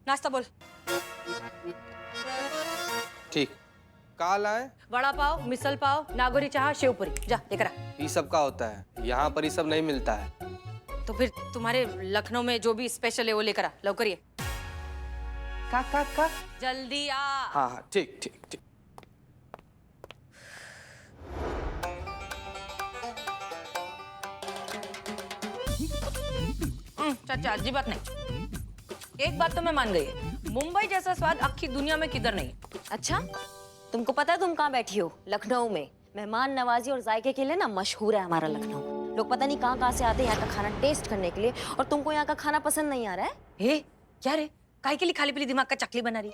नाश्ता बोल। ठीक, कहाँ लाए? वड़ा पाव, मिसल पाव, नागोरी चाह, शेवपुरी, जा लेकर आ। ये सब का होता है, यहाँ पर ये सब नहीं मिलता है। तो फिर तुम्हारे लखनऊ में जो भी स्पेशल है वो लेकर आ, लवकर ये। का? जल्दी आ। हाँ हाँ, ठीक ठीक ठीक। चाचा अजी बात नहीं। एक बात तो मैं मान गई, मुंबई जैसा स्वाद आखी दुनिया में किधर नहीं। अच्छा, तुमको पता है तुम कहाँ बैठी हो? लखनऊ में। मेहमान नवाजी और जायके के लिए ना मशहूर है हमारा लखनऊ। लोग पता नहीं कहाँ से आते हैं यहाँ का खाना टेस्ट करने के लिए, और तुमको यहाँ का खाना पसंद नहीं आ रहा है? हे क्या रे, काहे के लिए खाली पीली दिमाग का चकली बना रही?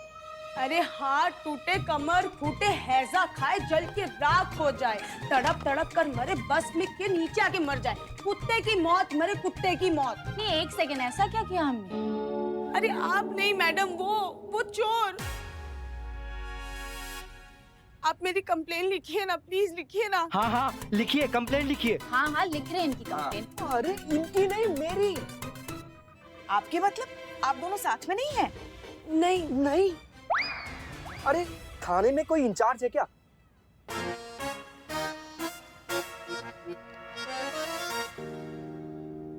अरे हाथ टूटे, कमर फूटे, हैजा खाए, जल के राख हो जाए, तड़प तड़प कर मरे, बस में के नीचे आके मर जाए, कुत्ते की मौत मरे, कुत्ते की मौत। नहीं, एक सेकंड, ऐसा क्या किया हमने? अरे आप नहीं मैडम, वो चोर। आप मेरी कंप्लेन लिखिए ना, प्लीज लिखिए ना। हाँ हाँ लिखिए, कंप्लेंट लिखिए। हाँ हाँ लिख रहे हैं इनकी कंप्लेन। अरे इनकी नहीं, मेरी। आपके मतलब आप दोनों साथ में नहीं हैं? नहीं। अरे थाने में कोई इंचार्ज है क्या?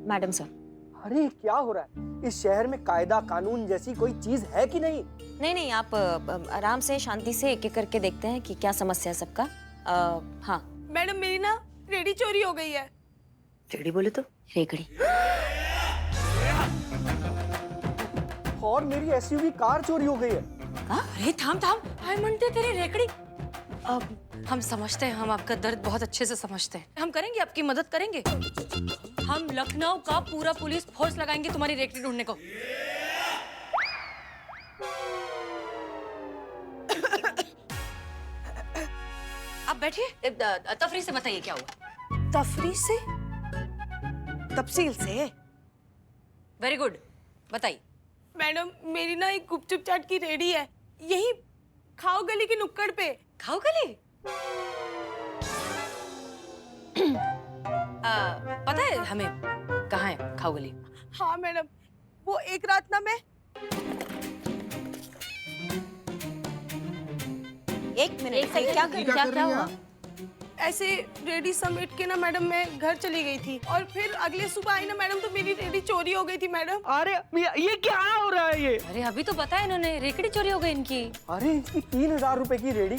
Madam sir. अरे क्या हो रहा है? इस शहर में कायदा कानून जैसी कोई चीज है कि नहीं? नहीं, आप आराम से शांति से एक एक करके देखते हैं कि क्या समस्या है सबका। हाँ मैडम मेरी ना रेडी चोरी हो गई है। रेडी बोले तो रेकड़ी। और मेरी एसयूवी कार चोरी हो गई है। अरे थाम थाम, हाय मनते तेरी रेकड़ी। अब हम समझते हैं, हम आपका दर्द बहुत अच्छे से समझते हैं। हम करेंगे, आपकी मदद करेंगे। हम लखनऊ का पूरा पुलिस फोर्स लगाएंगे तुम्हारी रेकड़ी ढूंढने को। आप बैठिए, तफरी से बताइए क्या हुआ। तफरी से? तफसील से? वेरी गुड, बताइए। मैडम मेरी ना एक गुपचुप चाट की रेडी है, यही खाओ गली की नुक्कड़ पे। खाओ गली? पता है हमें कहाँ है खाओ गली? हाँ मैडम, वो एक रात ना मैं एक मिनट, क्या हुआ? ऐसे रेडी समेट के ना मैडम मैं घर चली गई थी, और फिर अगले सुबह आई ना मैडम तो मेरी रेडी चोरी हो गई थी मैडम। अरे ये क्या हो रहा है ये? अरे अभी तो बताया इन्होंने, रेकड़ी चोरी हो गई इनकी। अरे इसकी 3000 रुपए की रेडी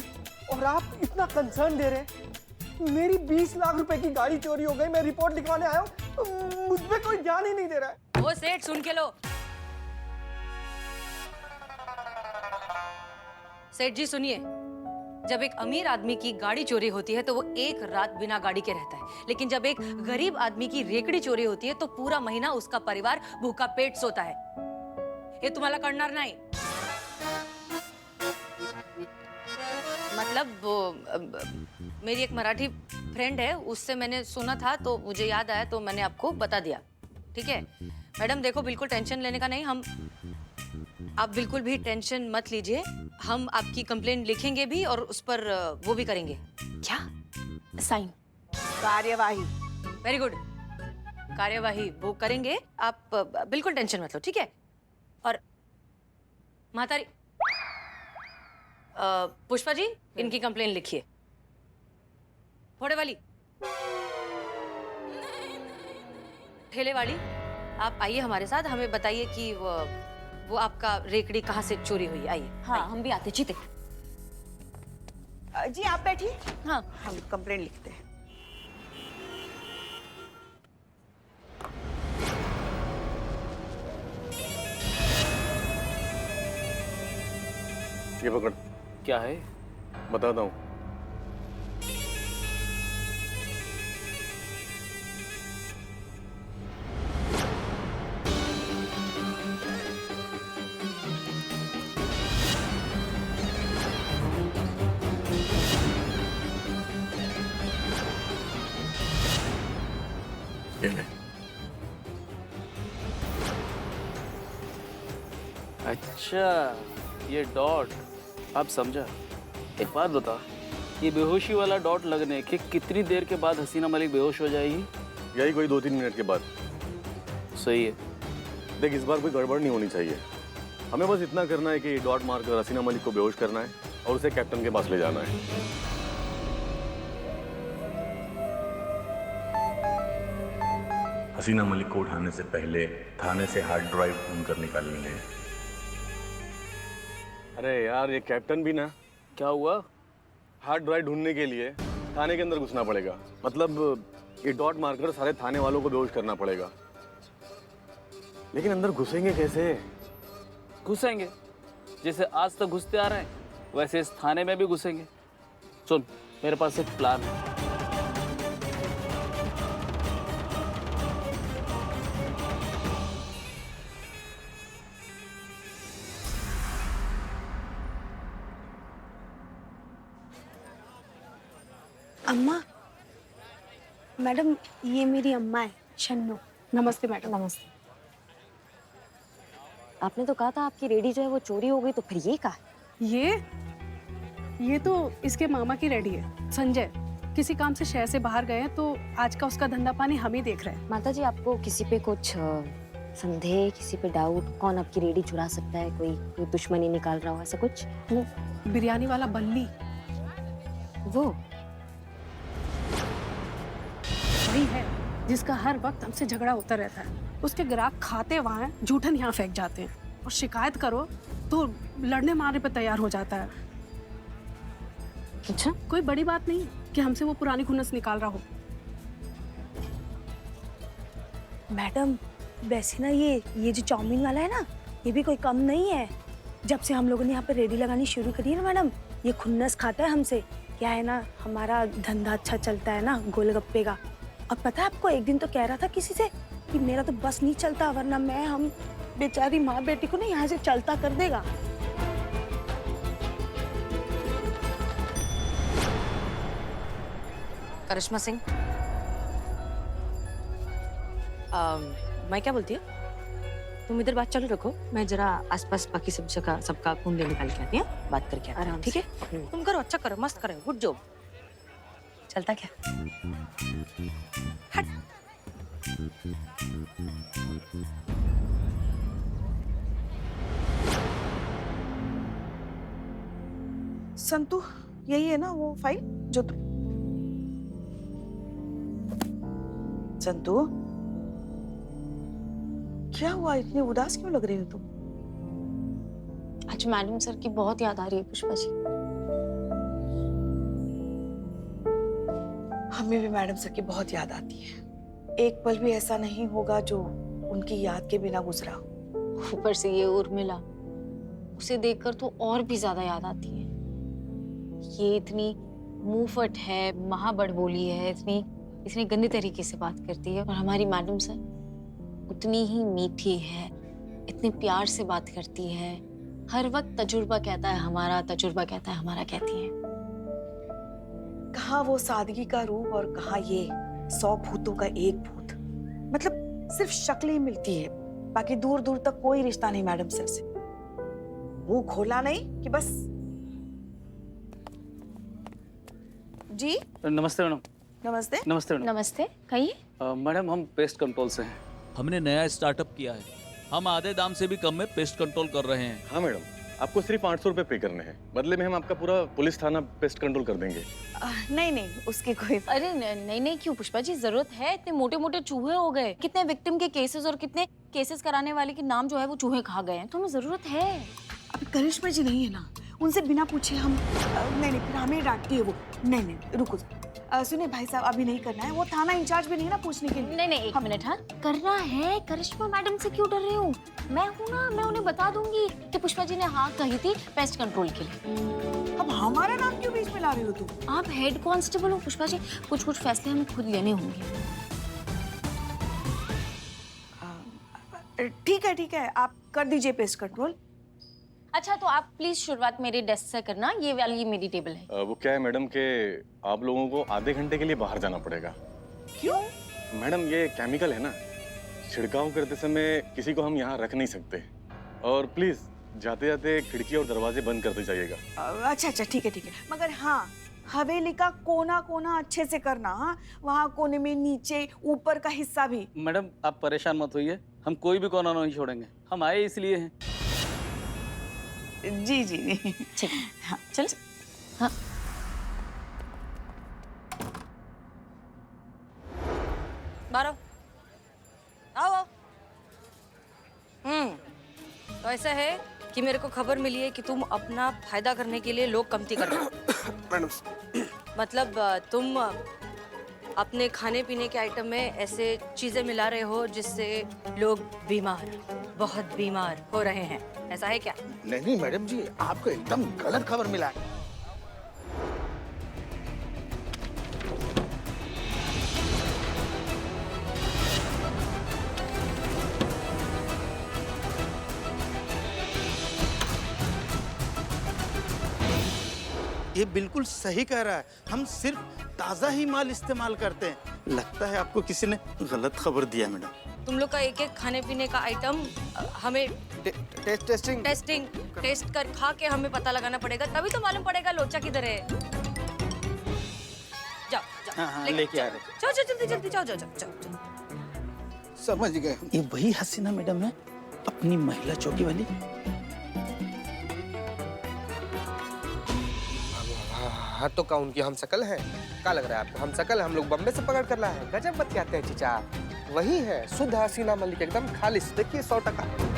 और आप इतना कंसर्न दे रहे हैं। मेरी 20 लाख रुपए की गाड़ी चोरी हो गई, मैं रिपोर्ट लिखवाने आया हूँ, मुझ पे कोई ध्यान ही नहीं दे रहा है। वो सेठ सुन के लो। सेठ जी सुनिए, जब एक अमीर आदमी की गाड़ी चोरी होती है तो वो एक रात बिना गाड़ी के रहता है, लेकिन जब एक गरीब आदमी की रेकड़ी चोरी होती है तो पूरा महीना उसका परिवार भूखा पेट सोता है। ये तुम्हाला कळणार नाही। मतलब वो मेरी एक मराठी फ्रेंड है, उससे मैंने सुना था तो मुझे याद आया तो मैंने आपको बता दिया। ठीक है मैडम, देखो बिल्कुल टेंशन लेने का नहीं, आप बिल्कुल भी टेंशन मत लीजिए। हम आपकी कंप्लेंट लिखेंगे भी और उस पर वो भी करेंगे। क्या? साइन? कार्यवाही। वेरी गुड, कार्यवाही वो करेंगे। आप बिल्कुल टेंशन मत लो, ठीक है? और महातारी पुष्पा जी, इनकी कंप्लेन लिखिए। फोड़े वाली, ठेले वाली, आप आइए हमारे साथ, हमें बताइए कि वो आपका रेकड़ी कहाँ से चोरी हुई। आइए। हाँ हम भी आते चीते। जी आप बैठिए, हाँ हम कंप्लेंट लिखते हैं। ये पकड़। क्या है? बताता हूँ। ये ले। अच्छा ये डॉट, अब समझा। एक बात बता, ये बेहोशी वाला डॉट लगने के कितनी देर के बाद हसीना मलिक बेहोश हो जाएगी? यही कोई 2-3 मिनट के बाद। सही है। देख इस बार कोई गड़बड़ नहीं होनी चाहिए। हमें बस इतना करना है कि डॉट मारकर हसीना मलिक को बेहोश करना है और उसे कैप्टन के पास ले जाना है। हसीना मलिक को उठाने से पहले थाने से हार्ड ड्राइव ढूंढ कर निकालनी है। अरे यार, ये कैप्टन भी ना, क्या हुआ? हार्ड ड्राइव ढूंढने के लिए थाने के अंदर घुसना पड़ेगा। मतलब ये डॉट मारकर सारे थाने वालों को बेहोश करना पड़ेगा। लेकिन अंदर घुसेंगे कैसे? घुसेंगे, जैसे आज तक घुसते आ रहे हैं वैसे इस थाने में भी घुसेंगे। सुन, मेरे पास एक प्लान है। अम्मा, मैडम ये मेरी अम्मा है शन्नू। नमस्ते मैडम। नमस्ते। आपने तो कहा था आपकी रेडी जो है वो चोरी हो गई, तो फिर ये कहा? ये तो इसके मामा की रेडी है संजय। किसी काम से शहर से बाहर गए हैं, तो आज का उसका धंधा पानी हम ही देख रहे हैं। माता जी, आपको किसी पे कुछ संदेह, किसी पे डाउट? कौन आपकी रेडी चुरा सकता है? कोई दुश्मनी निकाल रहा हो, ऐसा कुछ? वो बिरयानी वाला बल्ली, वो वही है जिसका हर वक्त हमसे झगड़ा होता रहता है। उसके ग्राहक खाते वहाँ हैं, जूठन यहाँ फेंक जाते हैं, और शिकायत करो तो लड़ने मारने पे तैयार हो जाता है। अच्छा, कोई बड़ी बात नहीं कि हमसे वो पुरानी खुन्नस निकाल रहा हो। मैडम वैसे ना ये जो चाउमीन वाला है ना, ये भी कोई कम नहीं है। जब से हम लोगों ने यहाँ पे रेडी लगानी शुरू करी है ना मैडम, ये खुन्नस खाता है हमसे। क्या है ना, हमारा धंधा अच्छा चलता है ना गोलगप्पे का। और पता है आपको, एक दिन तो कह रहा था किसी से कि मेरा तो बस नहीं चलता, वरना हम बेचारी माँ बेटी को ना यहाँ से चलता कर देगा। करिश्मा सिंह, मैं क्या बोलती हूँ, तुम इधर बात चालू रखो, मैं जरा आसपास बाकी सब जगह सबका कुंडली निकाल के आती हूँ, बात करके आती हूँ, ठीक है? तुम करो, अच्छा करो, मस्त करो, गुड जॉब। चलता क्या? हट। संतु, यही है ना वो फाइल जो तुम... संतु, क्या हुआ? इतनी उदास क्यों लग रही हो तुम? आज मैडम सर की बहुत याद आ रही है पुष्पा जी। हमें भी मैडम सर की बहुत याद आती है। एक पल भी ऐसा नहीं होगा जो उनकी याद के बिना गुजरा हो। ऊपर से ये उर्मिला, उसे देखकर तो और भी ज्यादा याद आती है। ये इतनी मुंहफट है, महाबड़बोली है, इतनी गंदी तरीके से बात करती है। और हमारी मैडम सर उतनी ही मीठी है, इतने प्यार से बात करती है। हर वक्त तजुर्बा कहता है हमारा, तजुर्बा कहता है हमारा कहती है। कहाँ वो सादगी का रूप और कहाँ ये 100 भूतों का एक भूत। मतलब सिर्फ शक्ल ही मिलती है, बाकी दूर दूर तक कोई रिश्ता नहीं मैडम सर से। वो खोला नहीं कि बस। जी नमस्ते मैडम। नमस्ते। नमस्ते मैडम। नमस्ते, कहिए। मैडम, हम पेस्ट कंट्रोल से हैं। हमने नया स्टार्टअप किया है, हम आधे दाम से भी कम में पेस्ट कंट्रोल कर रहे हैं। हाँ मैडम, आपको सिर्फ 800 रुपए पे करने हैं, बदले में हम आपका पूरा पुलिस थाना पेस्ट कंट्रोल कर देंगे। नहीं, उसकी कोई... अरे नहीं क्यों पुष्पा जी, जरूरत है? इतने मोटे मोटे चूहे हो गए, कितने विक्टिम के केसेस और कितने केसेस कराने वाले के नाम जो है वो चूहे खा गए हैं, तो हमें जरूरत है। अभी करिश्मा जी नहीं है ना, उनसे बिना पूछे हम... नहीं, फिर हमें डांटती है वो। नहीं, रुको। सुनिए भाई साहब, अभी नहीं करना है, वो थाना इंचार्ज भी नहीं है ना पूछने के लिए। नहीं, एक मिनट। हाँ, करना है। करिश्मा मैडम से क्यों डर रही हूँ? मैं हूँ ना, मैं उन्हें बता दूंगी कि पुष्पा जी ने हाँ कही थी पेस्ट कंट्रोल के लिए। अब हमारा नाम क्यों बीच में ला रही हो तुम? आप हेड कांस्टेबल हो पुष्पा जी, कुछ फैसले हमें खुद लेने होंगे। ठीक है, आप कर दीजिए पेस्ट कंट्रोल। अच्छा, तो आप प्लीज शुरुआत मेरे डेस्क से करना। ये वाली मेरी टेबल है। वो क्या है मैडम के आप लोगों को आधे घंटे के लिए बाहर जाना पड़ेगा। क्यों? मैडम, ये केमिकल है ना, छिड़काव करते समय किसी को हम यहाँ रख नहीं सकते। और प्लीज जाते जाते खिड़की और दरवाजे बंद करते जाइएगा। अच्छा, ठीक है। मगर हाँ, हवेली का कोना कोना अच्छे से करना। हाँ, वहाँ कोने में, नीचे, ऊपर का हिस्सा भी। मैडम, आप परेशान मत होइए, हम कोई भी कोना नहीं छोड़ेंगे, हम आए इसलिए हैं। जी जी जी ठीक हाँ चल बारो आओ आओ। तो ऐसा है कि मेरे को खबर मिली है कि तुम अपना फायदा करने के लिए लोग कमती कर रहे हो। मैडम मतलब तुम अपने खाने पीने के आइटम में ऐसे चीजें मिला रहे हो जिससे लोग बीमार, बहुत बीमार हो रहे हैं, ऐसा है क्या? नहीं मैडम जी, आपको एकदम गलत खबर मिला है। ये बिल्कुल सही कह रहा है, हम सिर्फ ताजा ही माल इस्तेमाल करते हैं। लगता है आपको किसी ने गलत खबर दिया मैडम। तुम लोग का एक एक खाने पीने का आइटम हमें टेस्ट कर खा के हमें पता लगाना पड़ेगा, तभी तो मालूम पड़ेगा लोचा किधर है। जाओ जाओ हाँ, लेके आ रहे। जाओ जाओ जल्दी जल्दी जाओ जाओ जाओ जाओ। समझ गए। ये वही हसीना मैडम है, अपनी महिला चौकी वाली। हाँ तो का उनकी हम शकल है? क्या लग रहा है आपको हम शकल है? हम लोग बम्बे से पकड़ कर लाए हैं। गजब बतियाते हैं चीचा। वही है शुद्ध हसीना मलिक, एकदम खालिश। देखिए 100%।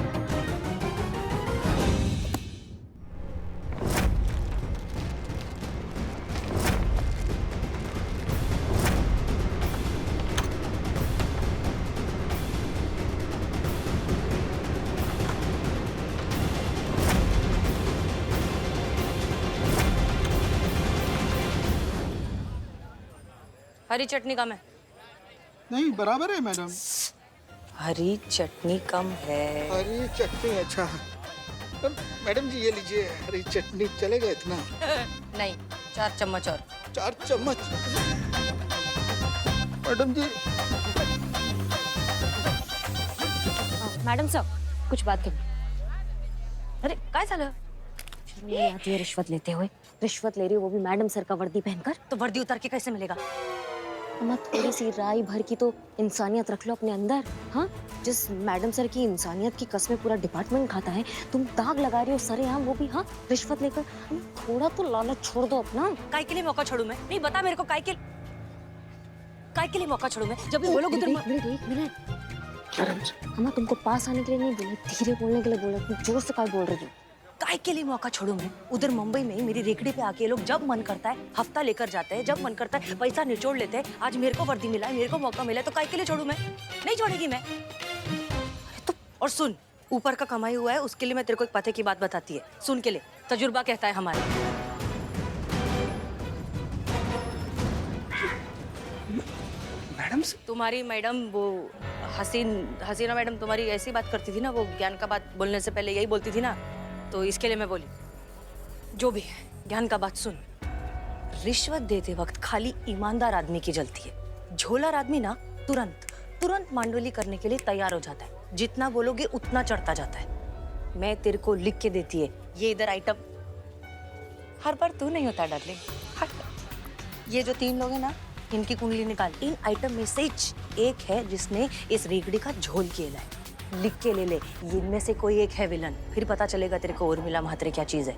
हरी चटनी कम है। नहीं बराबर है मैडम। हरी चटनी कम है। हरी चटनी अच्छा। मैडम जी ये लीजिए, हरी चटनी चलेगा इतना? नहीं, 4 चम्मच और। 4 चम्मच मैडम जी। मैडम साहब कुछ बात करनी। अरे काय झालं? शर्म नहीं आती है रिश्वत लेते हुए? रिश्वत ले रही हो वो भी मैडम सर का वर्दी पहनकर? तो वर्दी उतार के कैसे मिलेगा? अम्मा थोड़ी सी राई भर की तो इंसानियत रख लो अपने अंदर। हाँ, जिस मैडम सर की इंसानियत की कसमें पूरा डिपार्टमेंट खाता है, तुम दाग लगा रही हो सरेआम, वो भी हाँ रिश्वत लेकर। थोड़ा तो लालच छोड़ दो अपना। काय के लिए मौका छोड़ू मैं? नहीं बता मेरे को, काय के लिए मौका छोड़ू मैं? जब भी बोलोगे तो एक मिनट। अम्मा तुमको पास आने के लिए नहीं बोला, धीरे बोलने के लिए बोला। तुम जोर से काय बोल रही हो? काय के लिए मौका छोड़ू मैं? उधर मुंबई में मेरी रेकड़ी पे आके लोग जब मन करता है हफ्ता लेकर जाते हैं, जब मन करता है पैसा निचोड़ लेते हैं। आज मेरे को वर्दी मिला है, मेरे को मौका मिला है, तो काय के लिए छोड़ू मैं? नहीं छोड़ेगी मैं। तो और सुन, ऊपर का कमाई हुआ है उसके लिए मैं तेरे को एक पते की बात बताती है, सुन के लिए। तजुर्बा कहता है हमारा। मैडम तुम्हारी मैडम वो हसीना मैडम तुम्हारी ऐसी बात करती थी ना, वो ज्ञान का बात बोलने से पहले यही बोलती थी ना, तो इसके लिए मैं बोली। जो भी है, ज्ञान का बात सुन। रिश्वत देते वक्त खाली ईमानदार आदमी की जलती है। झोलार आदमी ना तुरंत मांडोली करने के लिए तैयार हो जाता है। जितना बोलोगे उतना चढ़ता जाता है। मैं तेरे को लिख के देती है, ये इधर आइटम। हर बार तू नहीं होता डार्लिंग। ये जो 3 लोग हैं ना, इनकी कुंडली निकाल। इन आइटम में से एक है जिसने इस रेगड़ी का झोल खेला है। लिख के ले ले, इनमें से कोई एक है विलन। फिर पता चलेगा तेरे को उर्मिला महात्रे क्या चीज है।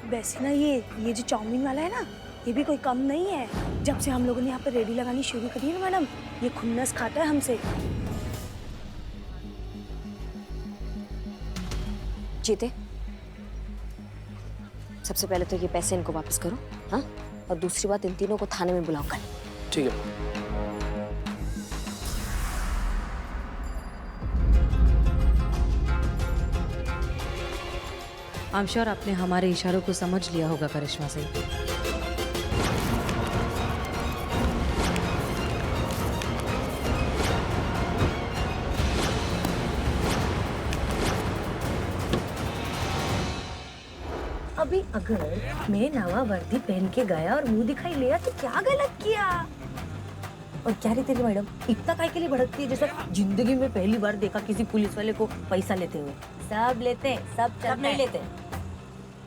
वैसे ना ये जो चाउमीन वाला है ना, ये भी कोई कम नहीं है। जब से हम लोगों ने यहाँ पे रेडी लगानी शुरू करी है ना मैडम, ये खुन्नस खाता है हमसे। जीते, सबसे पहले तो ये पैसे इनको वापस करो, हाँ? और दूसरी बात, इन तीनों को थाने में बुलाओ कल। ठीक है। आई एम श्योर आपने हमारे इशारों को समझ लिया होगा करिश्मा से। अभी अगर मैं नवा वर्दी पहन के गया और मुंह दिखाई लिया तो क्या गलत किया? और क्या रही तेरी मैडम इतना काय के लिए भड़कती है, जैसे जिंदगी में पहली बार देखा किसी पुलिस वाले को पैसा लेते हुए। सब लेते हैं, सब नहीं लेते,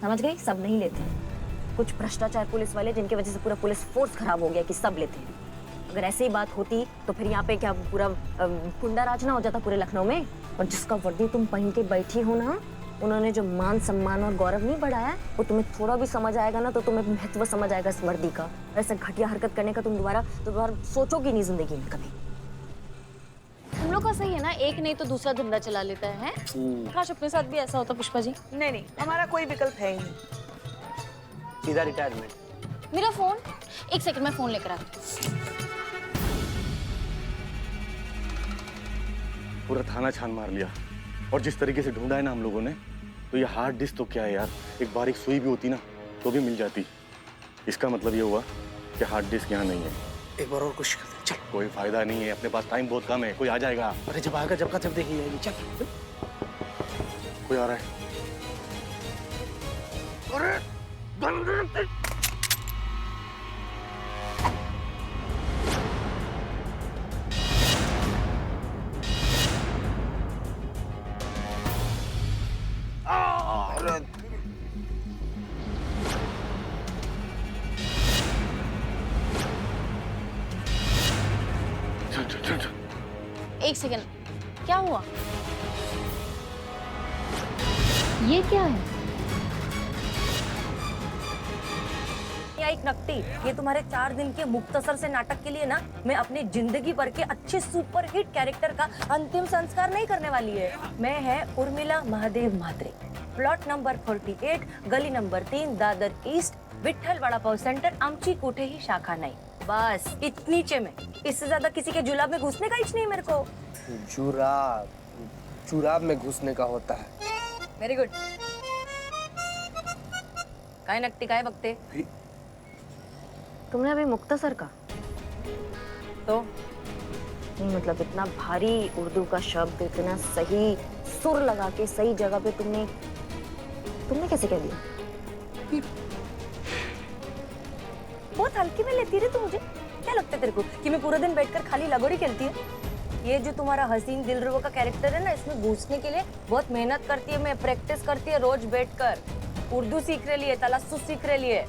समझ गई? सब नहीं लेते। कुछ भ्रष्टाचार पुलिस वाले जिनकी वजह से पूरा पुलिस फोर्स खराब हो गया कि सब लेते हैं। अगर ऐसे ही बात होती तो फिर यहाँ पे क्या पूरा गुंडा राज ना हो जाता पूरे लखनऊ में? और जिसका वर्दी तुम पहन के बैठी हो ना, उन्होंने जो मान सम्मान और गौरव नहीं बढ़ाया है, वो तुम्हें थोड़ा भी समझ आएगा ना तो तुम्हें महत्व समझ आएगा इस वर्दी का। ऐसे घटिया हरकत करने का तुम दोबारा सोचोगी नहीं जिंदगी में कभी। हम लोग का सही है ना, एक नहीं तो दूसरा धंधा चला लेता है। काश अपने साथ भी ऐसा होता पुष्पा जी। नहीं नहीं, हमारा कोई विकल्प है ही नहीं। सीधा रिटायरमेंट। मेरा फोन, एक सेकंड में फोन लेकर आती हूँ। पूरा थाना छान मार लिया और जिस तरीके से ढूंढा है ना हम लोगों ने, तो ये हार्ड डिस्क तो क्या है यार, एक बारीक सुई भी होती ना तो भी मिल जाती। इसका मतलब ये हुआ कि हार्ड डिस्क यहाँ नहीं है। एक बार और कोशिश करते हैं, चल। कोई फायदा नहीं है, अपने पास टाइम बहुत कम है, कोई आ जाएगा। अरे जब आएगा जब का जब देखी जाएगी, चल। कोई आ रहा है। एक सेकंड, क्या हुआ? ये क्या है? एक नकटी, ये तुम्हारे 4 दिन के मुख्तसर से नाटक के लिए ना मैं अपनी जिंदगी भर के अच्छे सुपरहिट कैरेक्टर का अंतिम संस्कार नहीं करने वाली है। मैं है उर्मिला महादेव म्हात्रे, प्लॉट नंबर 48, गली number 3, Dadar east, Vitthal vada pav centre, आमची कोठे ही शाखा नहीं। बस इतनी चे में, इससे ज्यादा किसी के जुलाब में घुसने का इच नहीं मेरे को। जुराब, जुराब में घुसने का होता है। Very good. काय नकटी काय बघते? तुमने अभी मुख्तसर का तो नहीं, मतलब इतना भारी उर्दू का शब्द इतना सही सुर लगा के सही जगह पे तुमने कैसे कह दिया? बहुत हल्की में लेती रही तू मुझे। क्या लगता है तेरे को कि मैं पूरा दिन बैठकर खाली लगोड़ी खेलती हूँ? ये जो तुम्हारा हसीन दिलरुबा का कैरेक्टर है ना, इसमें घुसने के लिए बहुत मेहनत करती है मैं, प्रैक्टिस करती है रोज बैठकर। उर्दू सीख रही है, तलफ्फुज सीख रही है।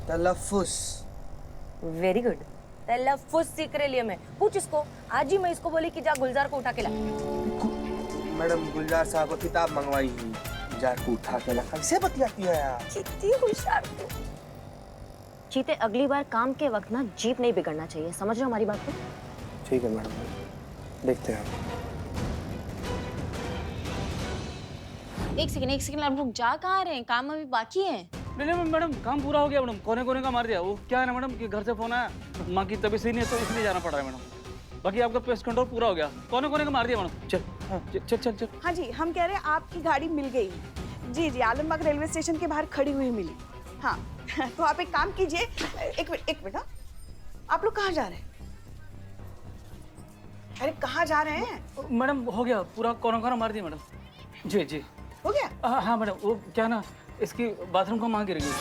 तलफ्फुज। वेरी गुड, तलफ्फुज सीख रही है मैं। पूछ इसको, आज ही मैं इसको बोली कि जा गुलजार को उठा के ला। मैडम गुलजार साहब को किताब मंगवाई ही, गुलजार को उठा के ला। कैसे बतियाती है यार? कितनी होशियार तू। चीते, अगली बार काम के वक्त ना जीप नहीं बिगड़ना चाहिए, समझ रहे हो हमारी बात को? ठीक है मैडम, देखते हैं। एक सेकंड, आप लोग जा कहाँ रहे हैं? काम अभी बाकी है। नहीं मैडम, काम पूरा हो गया मैडम, कोने कोने का मार दिया। वो क्या है ना मैडम कि घर से फोन आया, माँ की तबीयत सही नहीं है तो इसलिए जाना पड़ रहा है मैडम। बाकी आपका पेस्ट कंट्रोल पूरा हो गया, कोने कोने का मार दिया मैडम। चल। हाँ जी, हम कह रहे हैं आपकी गाड़ी मिल गई। जी, आलमबाग रेलवे स्टेशन के बाहर खड़ी हुई मिली। हाँ तो आप एक काम कीजिए, एक मिनट हाँ। आप लोग कहाँ जा रहे हैं? अरे कहाँ जा रहे हैं? मैडम हो गया पूरा, कोना कोना मार दिया मैडम। जी हो गया? हाँ मैडम, वो क्या ना इसकी बाथरूम का माँ गिर गई।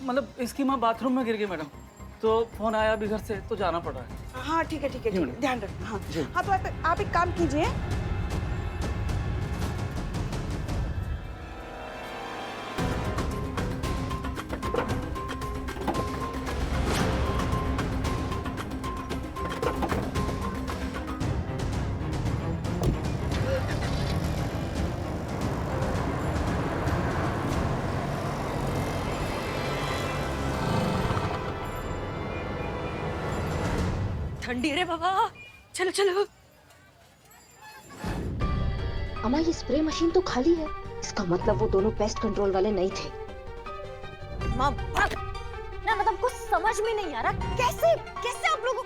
मतलब इसकी माँ बाथरूम में गिर गई मैडम, तो फोन आया अभी घर से तो जाना पड़ रहा है। हाँ ठीक है, ध्यान रखना। हाँ तो आप एक काम कीजिए, ठंडी रे बाबा, चलो। अम्मा, ये स्प्रे मशीन तो खाली है, इसका मतलब वो दोनों पेस्ट कंट्रोल वाले नहीं थे। माँ ना, मतलब कुछ समझ में नहीं आ रहा, कैसे आप लोगों।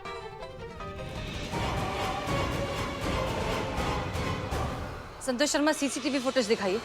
संतोष शर्मा, सीसीटीवी फुटेज दिखाइए।